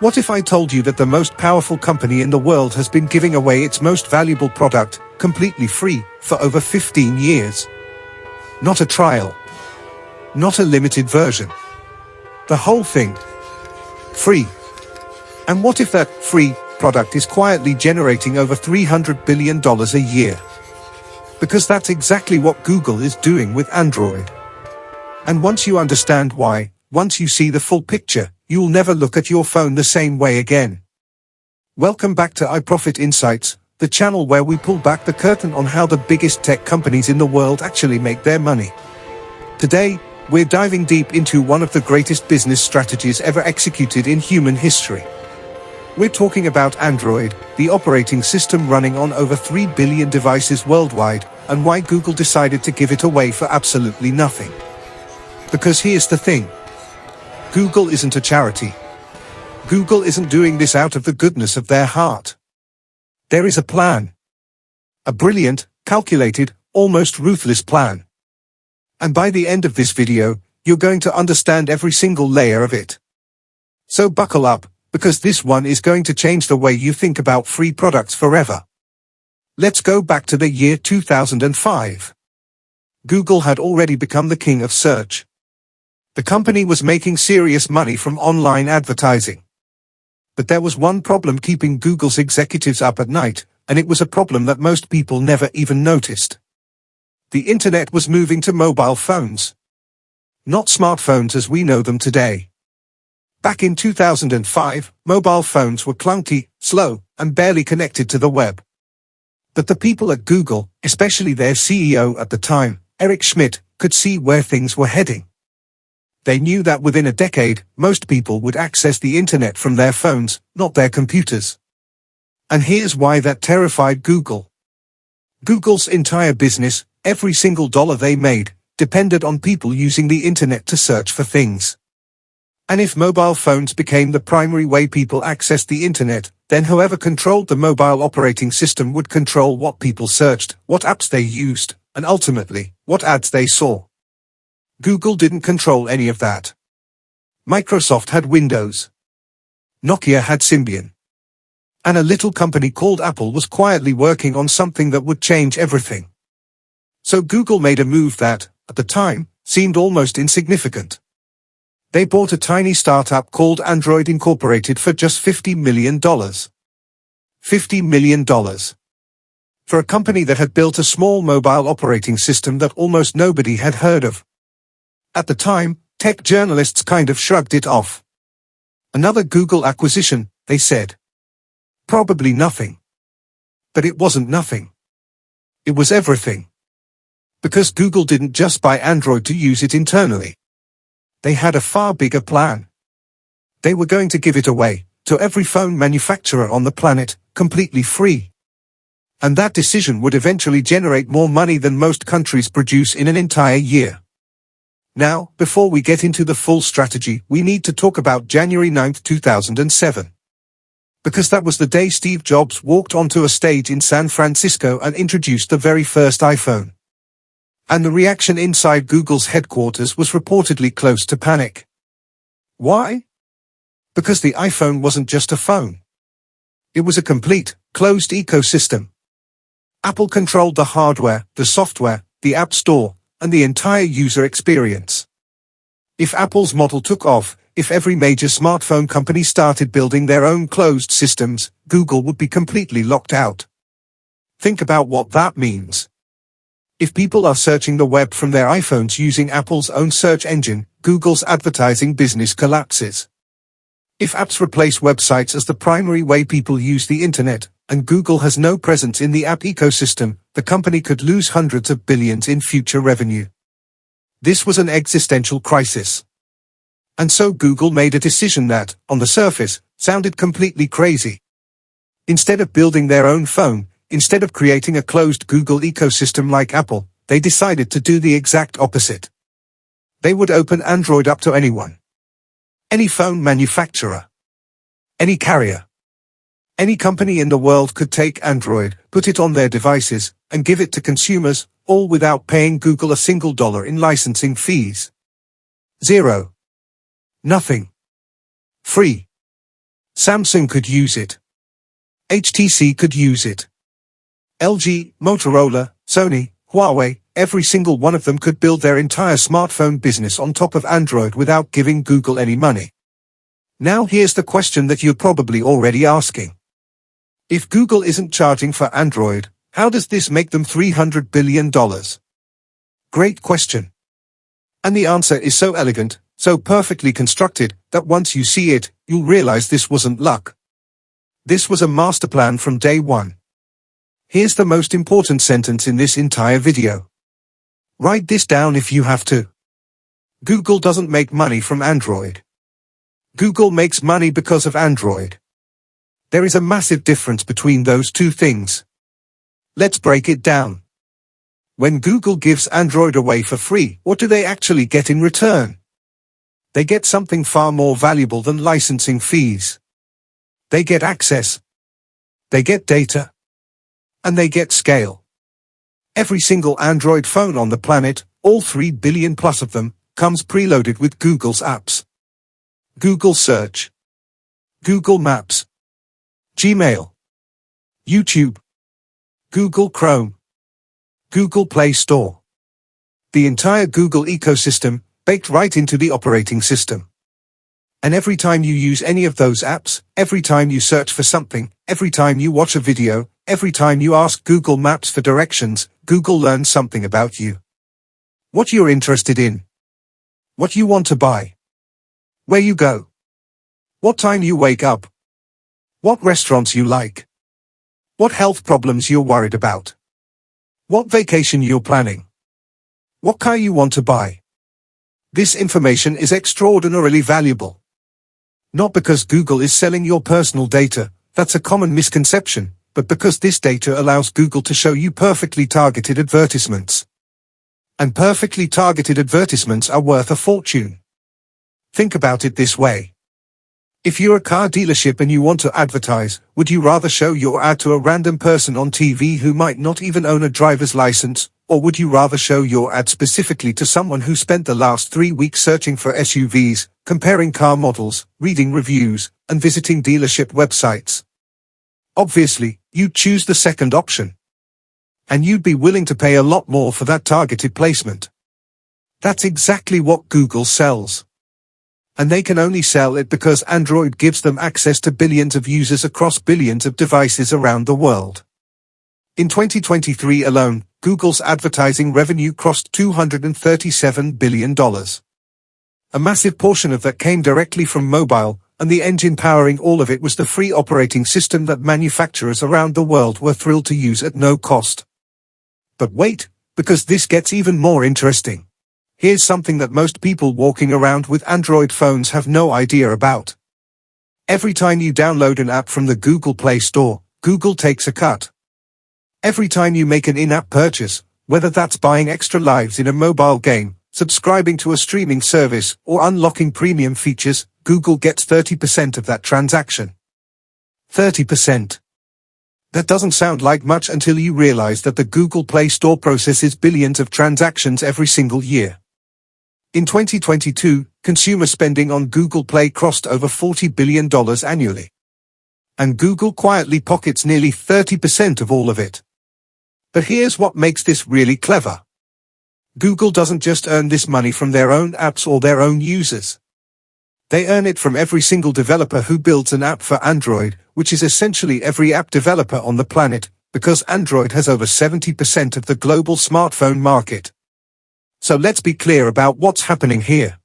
What if I told you that the most powerful company in the world has been giving away its most valuable product, completely free, for over 15 years? Not a trial. Not a limited version. The whole thing. Free. And what if that free product is quietly generating over $300 billion a year? Because that's exactly what Google is doing with Android. And once you understand why, once you see the full picture, you'll never look at your phone the same way again. Welcome back to iProfit Insights, the channel where we pull back the curtain on how the biggest tech companies in the world actually make their money. Today, we're diving deep into one of the greatest business strategies ever executed in human history. We're talking about Android, the operating system running on over 3 billion devices worldwide, and why Google decided to give it away for absolutely nothing. Because here's the thing. Google isn't a charity. Google isn't doing this out of the goodness of their heart. There is a plan. A brilliant, calculated, almost ruthless plan. And by the end of this video, you're going to understand every single layer of it. So buckle up, because this one is going to change the way you think about free products forever. Let's go back to the year 2005. Google had already become the king of search. The company was making serious money from online advertising. But there was one problem keeping Google's executives up at night, and it was a problem that most people never even noticed. The internet was moving to mobile phones. Not smartphones as we know them today. Back in 2005, mobile phones were clunky, slow, and barely connected to the web. But the people at Google, especially their CEO at the time, Eric Schmidt, could see where things were heading. They knew that within a decade, most people would access the internet from their phones, not their computers. And here's why that terrified Google. Google's entire business, every single dollar they made, depended on people using the internet to search for things. And if mobile phones became the primary way people accessed the internet, then whoever controlled the mobile operating system would control what people searched, what apps they used, and ultimately, what ads they saw. Google didn't control any of that. Microsoft had Windows. Nokia had Symbian. And a little company called Apple was quietly working on something that would change everything. So Google made a move that, at the time, seemed almost insignificant. They bought a tiny startup called Android Incorporated for just $50 million. $50 million. For a company that had built a small mobile operating system that almost nobody had heard of. At the time, tech journalists kind of shrugged it off. Another Google acquisition, they said. Probably nothing. But it wasn't nothing. It was everything. Because Google didn't just buy Android to use it internally. They had a far bigger plan. They were going to give it away to every phone manufacturer on the planet, completely free. And that decision would eventually generate more money than most countries produce in an entire year. Now, before we get into the full strategy, we need to talk about January 9, 2007. Because that was the day Steve Jobs walked onto a stage in San Francisco and introduced the very first iPhone. And the reaction inside Google's headquarters was reportedly close to panic. Why? Because the iPhone wasn't just a phone. It was a complete, closed ecosystem. Apple controlled the hardware, the software, the App Store, and the entire user experience. If Apple's model took off, if every major smartphone company started building their own closed systems, Google would be completely locked out. Think about what that means. If people are searching the web from their iPhones using Apple's own search engine, Google's advertising business collapses. If apps replace websites as the primary way people use the internet, and Google has no presence in the app ecosystem, the company could lose hundreds of billions in future revenue. This was an existential crisis. And so Google made a decision that, on the surface, sounded completely crazy. Instead of building their own phone, instead of creating a closed Google ecosystem like Apple, they decided to do the exact opposite. They would open Android up to anyone. Any phone manufacturer. Any carrier. Any company in the world could take Android, put it on their devices, and give it to consumers, all without paying Google a single dollar in licensing fees. Zero. Nothing. Free. Samsung could use it. HTC could use it. LG, Motorola, Sony, Huawei, every single one of them could build their entire smartphone business on top of Android without giving Google any money. Now here's the question that you're probably already asking. If Google isn't charging for Android, how does this make them $300 billion? Great question. And the answer is so elegant, so perfectly constructed, that once you see it, you'll realize this wasn't luck. This was a master plan from day one. Here's the most important sentence in this entire video. Write this down if you have to. Google doesn't make money from Android. Google makes money because of Android. There is a massive difference between those two things. Let's break it down. When Google gives Android away for free, what do they actually get in return? They get something far more valuable than licensing fees. They get access. They get data. And they get scale. Every single Android phone on the planet, all 3 billion plus of them, comes preloaded with Google's apps. Google Search, Google Maps, Gmail, YouTube, Google Chrome, Google Play Store. The entire Google ecosystem, baked right into the operating system. And every time you use any of those apps, every time you search for something, every time you watch a video, every time you ask Google Maps for directions, Google learns something about you. What you're interested in. What you want to buy. Where you go. What time you wake up. What restaurants you like. What health problems you're worried about. What vacation you're planning. What car you want to buy. This information is extraordinarily valuable. Not because Google is selling your personal data, that's a common misconception, but because this data allows Google to show you perfectly targeted advertisements. And perfectly targeted advertisements are worth a fortune. Think about it this way. If you're a car dealership and you want to advertise, would you rather show your ad to a random person on TV who might not even own a driver's license, or would you rather show your ad specifically to someone who spent the last 3 weeks searching for SUVs, comparing car models, reading reviews, and visiting dealership websites? Obviously, you'd choose the second option. And you'd be willing to pay a lot more for that targeted placement. That's exactly what Google sells. And they can only sell it because Android gives them access to billions of users across billions of devices around the world. In 2023 alone, Google's advertising revenue crossed $237 billion. A massive portion of that came directly from mobile, and the engine powering all of it was the free operating system that manufacturers around the world were thrilled to use at no cost. But wait, because this gets even more interesting. Here's something that most people walking around with Android phones have no idea about. Every time you download an app from the Google Play Store, Google takes a cut. Every time you make an in-app purchase, whether that's buying extra lives in a mobile game, subscribing to a streaming service, or unlocking premium features, Google gets 30% of that transaction. 30%. That doesn't sound like much until you realize that the Google Play Store processes billions of transactions every single year. In 2022, consumer spending on Google Play crossed over $40 billion annually. And Google quietly pockets nearly 30% of all of it. But here's what makes this really clever. Google doesn't just earn this money from their own apps or their own users. They earn it from every single developer who builds an app for Android, which is essentially every app developer on the planet, because Android has over 70% of the global smartphone market. So let's be clear about what's happening here.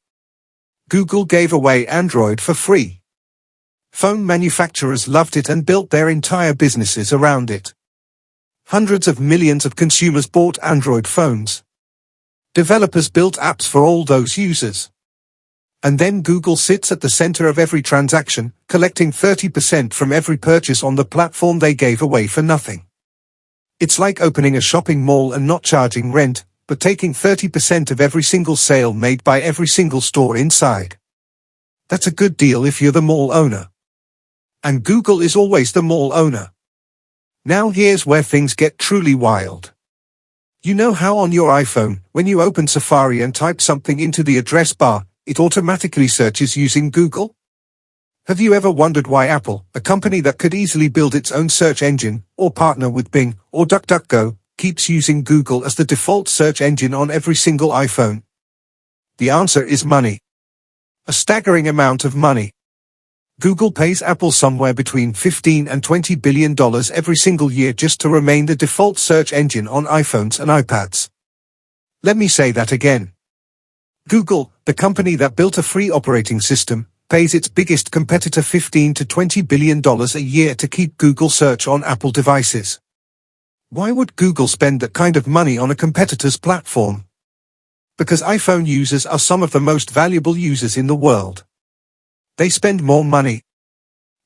Google gave away Android for free. Phone manufacturers loved it and built their entire businesses around it. Hundreds of millions of consumers bought Android phones. Developers built apps for all those users. And then Google sits at the center of every transaction, collecting 30% from every purchase on the platform they gave away for nothing. It's like opening a shopping mall and not charging rent, but taking 30% of every single sale made by every single store inside. That's a good deal if you're the mall owner. And Google is always the mall owner. Now here's where things get truly wild. You know how on your iPhone, when you open Safari and type something into the address bar, it automatically searches using Google? Have you ever wondered why Apple, a company that could easily build its own search engine, or partner with Bing, or DuckDuckGo, keeps using Google as the default search engine on every single iPhone? The answer is money. A staggering amount of money. Google pays Apple somewhere between $15 and $20 billion every single year just to remain the default search engine on iPhones and iPads. Let me say that again. Google, the company that built a free operating system, pays its biggest competitor $15 to $20 billion a year to keep Google search on Apple devices. Why would Google spend that kind of money on a competitor's platform? Because iPhone users are some of the most valuable users in the world. They spend more money.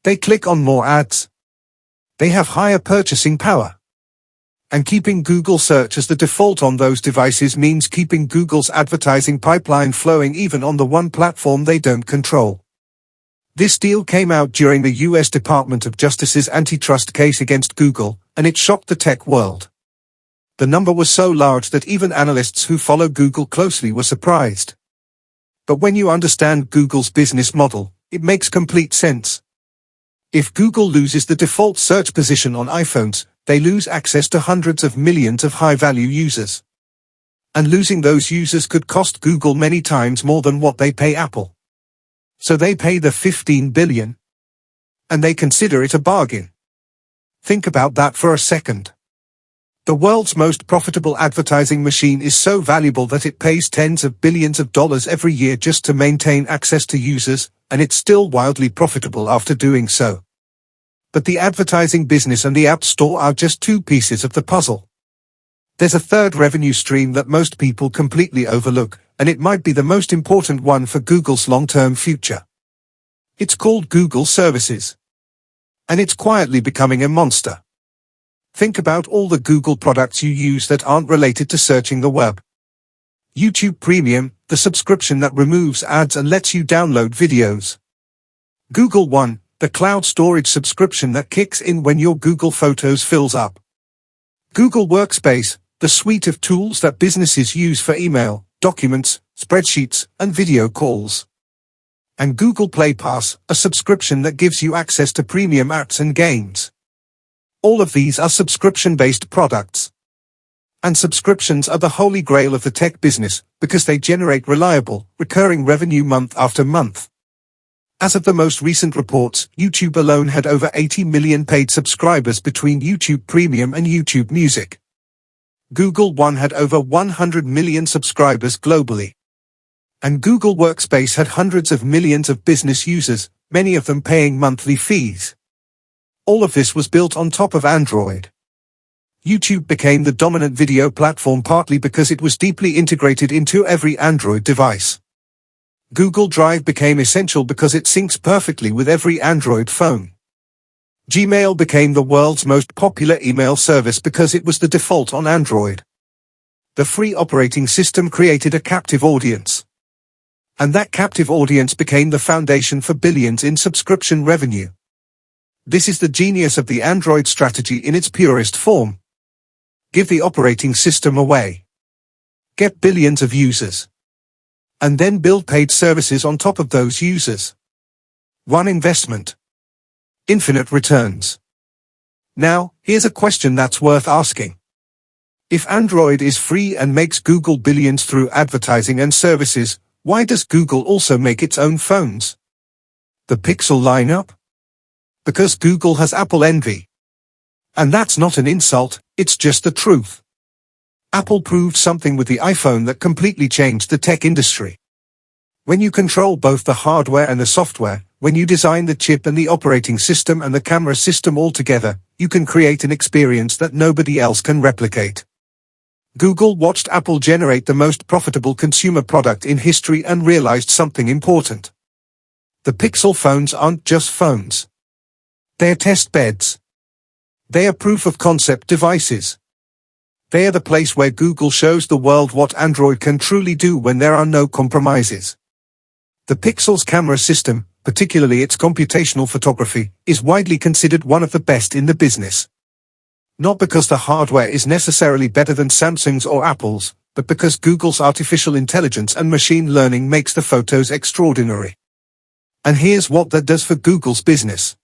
They click on more ads. They have higher purchasing power. And keeping Google search as the default on those devices means keeping Google's advertising pipeline flowing even on the one platform they don't control. This deal came out during the U.S. Department of Justice's antitrust case against Google, and it shocked the tech world. The number was so large that even analysts who follow Google closely were surprised. But when you understand Google's business model, it makes complete sense. If Google loses the default search position on iPhones, they lose access to hundreds of millions of high-value users. And losing those users could cost Google many times more than what they pay Apple. So they pay the $15 billion. And they consider it a bargain. Think about that for a second. The world's most profitable advertising machine is so valuable that it pays tens of billions of dollars every year just to maintain access to users, and it's still wildly profitable after doing so. But the advertising business and the App Store are just two pieces of the puzzle. There's a third revenue stream that most people completely overlook, and it might be the most important one for Google's long-term future. It's called Google Services. And it's quietly becoming a monster. Think about all the Google products you use that aren't related to searching the web. YouTube Premium, the subscription that removes ads and lets you download videos. Google One, the cloud storage subscription that kicks in when your Google Photos fills up. Google Workspace, the suite of tools that businesses use for email, documents, spreadsheets, and video calls. And Google Play Pass, a subscription that gives you access to premium apps and games. All of these are subscription-based products. And subscriptions are the holy grail of the tech business, because they generate reliable, recurring revenue month after month. As of the most recent reports, YouTube alone had over 80 million paid subscribers between YouTube Premium and YouTube Music. Google One had over 100 million subscribers globally. And Google Workspace had hundreds of millions of business users, many of them paying monthly fees. All of this was built on top of Android. YouTube became the dominant video platform partly because it was deeply integrated into every Android device. Google Drive became essential because it syncs perfectly with every Android phone. Gmail became the world's most popular email service because it was the default on Android. The free operating system created a captive audience. And that captive audience became the foundation for billions in subscription revenue. This is the genius of the Android strategy in its purest form. Give the operating system away. Get billions of users. And then build paid services on top of those users. One investment. Infinite returns. Now, here's a question that's worth asking. If Android is free and makes Google billions through advertising and services, why does Google also make its own phones? The Pixel lineup? Because Google has Apple envy. And that's not an insult, it's just the truth. Apple proved something with the iPhone that completely changed the tech industry. When you control both the hardware and the software, when you design the chip and the operating system and the camera system all together, you can create an experience that nobody else can replicate. Google watched Apple generate the most profitable consumer product in history and realized something important. The Pixel phones aren't just phones. They're test beds. They are proof-of-concept devices. They are the place where Google shows the world what Android can truly do when there are no compromises. The Pixel's camera system, particularly its computational photography, is widely considered one of the best in the business. Not because the hardware is necessarily better than Samsung's or Apple's, but because Google's artificial intelligence and machine learning makes the photos extraordinary. And here's what that does for Google's business.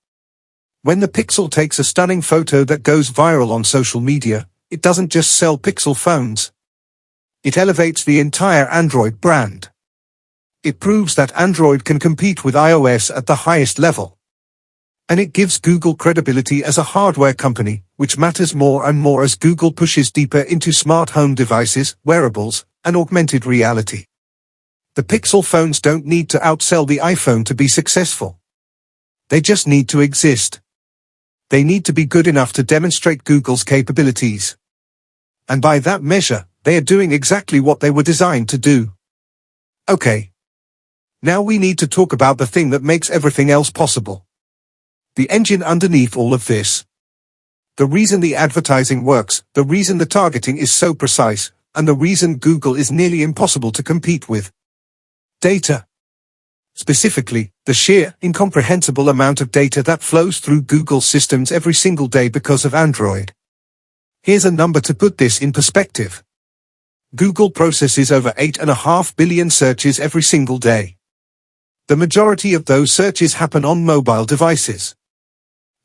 When the Pixel takes a stunning photo that goes viral on social media, it doesn't just sell Pixel phones. It elevates the entire Android brand. It proves that Android can compete with iOS at the highest level. And it gives Google credibility as a hardware company, which matters more and more as Google pushes deeper into smart home devices, wearables, and augmented reality. The Pixel phones don't need to outsell the iPhone to be successful. They just need to exist. They need to be good enough to demonstrate Google's capabilities. And by that measure, they are doing exactly what they were designed to do. Okay. Now we need to talk about the thing that makes everything else possible. The engine underneath all of this. The reason the advertising works, the reason the targeting is so precise, and the reason Google is nearly impossible to compete with. Data. Specifically, the sheer, incomprehensible amount of data that flows through Google's systems every single day because of Android. Here's a number to put this in perspective. Google processes over 8.5 billion searches every single day. The majority of those searches happen on mobile devices.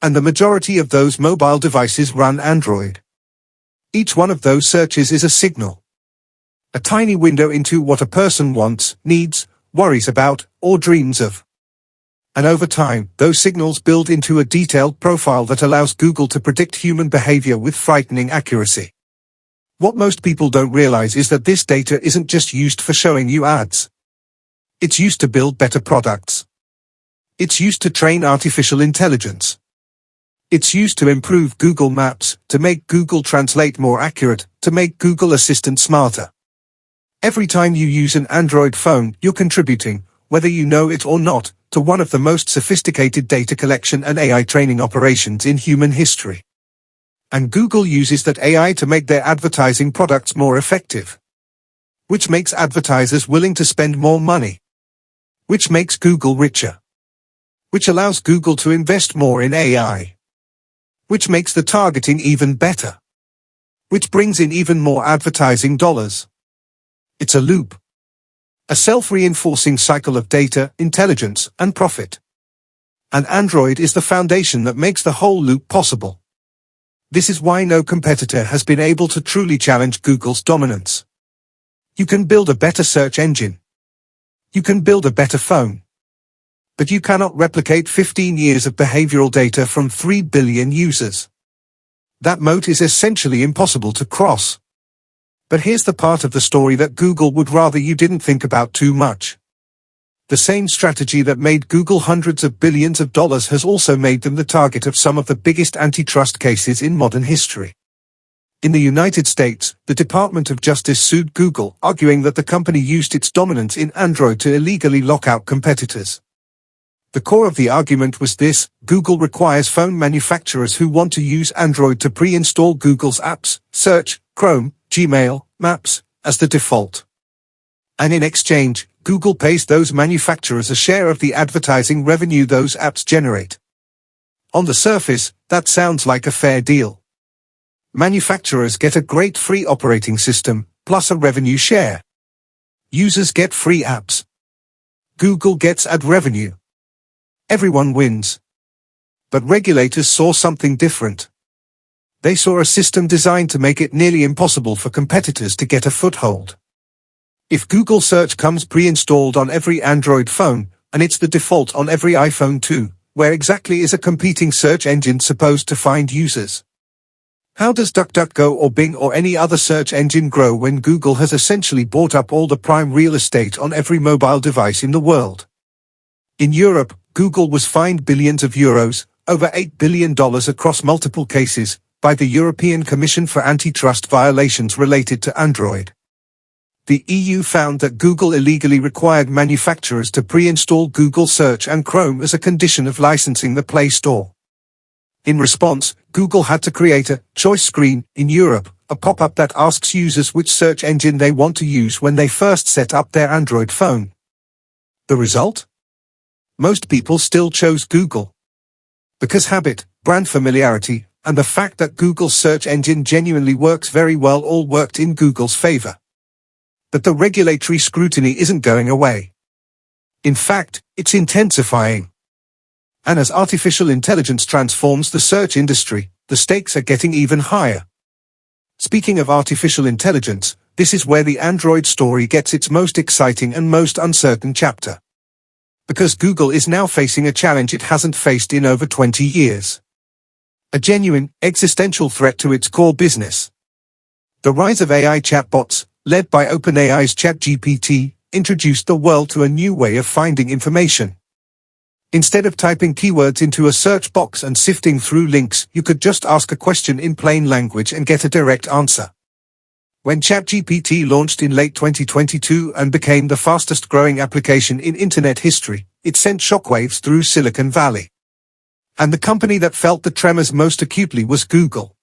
And the majority of those mobile devices run Android. Each one of those searches is a signal. A tiny window into what a person wants, needs, worries about, or dreams of. And over time, those signals build into a detailed profile that allows Google to predict human behavior with frightening accuracy. What most people don't realize is that this data isn't just used for showing you ads. It's used to build better products. It's used to train artificial intelligence. It's used to improve Google Maps, to make Google Translate more accurate, to make Google Assistant smarter. Every time you use an Android phone, you're contributing, whether you know it or not, to one of the most sophisticated data collection and AI training operations in human history. And Google uses that AI to make their advertising products more effective. Which makes advertisers willing to spend more money. Which makes Google richer. Which allows Google to invest more in AI. Which makes the targeting even better. Which brings in even more advertising dollars. It's a loop. A self-reinforcing cycle of data, intelligence, and profit. And Android is the foundation that makes the whole loop possible. This is why no competitor has been able to truly challenge Google's dominance. You can build a better search engine. You can build a better phone. But you cannot replicate 15 years of behavioral data from 3 billion users. That moat is essentially impossible to cross. But here's the part of the story that Google would rather you didn't think about too much. The same strategy that made Google hundreds of billions of dollars has also made them the target of some of the biggest antitrust cases in modern history. In the United States, the Department of Justice sued Google, arguing that the company used its dominance in Android to illegally lock out competitors. The core of the argument was this: Google requires phone manufacturers who want to use Android to pre-install Google's apps, Search, Chrome, Gmail, Maps, as the default. And in exchange, Google pays those manufacturers a share of the advertising revenue those apps generate. On the surface, that sounds like a fair deal. Manufacturers get a great free operating system, plus a revenue share. Users get free apps. Google gets ad revenue. Everyone wins. But regulators saw something different. They saw a system designed to make it nearly impossible for competitors to get a foothold. If Google Search comes pre-installed on every Android phone, and it's the default on every iPhone too, where exactly is a competing search engine supposed to find users? How does DuckDuckGo or Bing or any other search engine grow when Google has essentially bought up all the prime real estate on every mobile device in the world? In Europe, Google was fined billions of euros, over $8 billion across multiple cases, by the European Commission for antitrust violations related to Android. The EU found that Google illegally required manufacturers to pre-install Google Search and Chrome as a condition of licensing the Play Store. In response, Google had to create a choice screen in Europe, a pop-up that asks users which search engine they want to use when they first set up their Android phone. The result? Most people still chose Google. Because habit, brand familiarity, and the fact that Google's search engine genuinely works very well all worked in Google's favor. But the regulatory scrutiny isn't going away. In fact, it's intensifying. And as artificial intelligence transforms the search industry, the stakes are getting even higher. Speaking of artificial intelligence, this is where the Android story gets its most exciting and most uncertain chapter. Because Google is now facing a challenge it hasn't faced in over 20 years. A genuine, existential threat to its core business. The rise of AI chatbots, led by OpenAI's ChatGPT, introduced the world to a new way of finding information. Instead of typing keywords into a search box and sifting through links, you could just ask a question in plain language and get a direct answer. When ChatGPT launched in late 2022 and became the fastest-growing application in internet history, it sent shockwaves through Silicon Valley. And the company that felt the tremors most acutely was Google.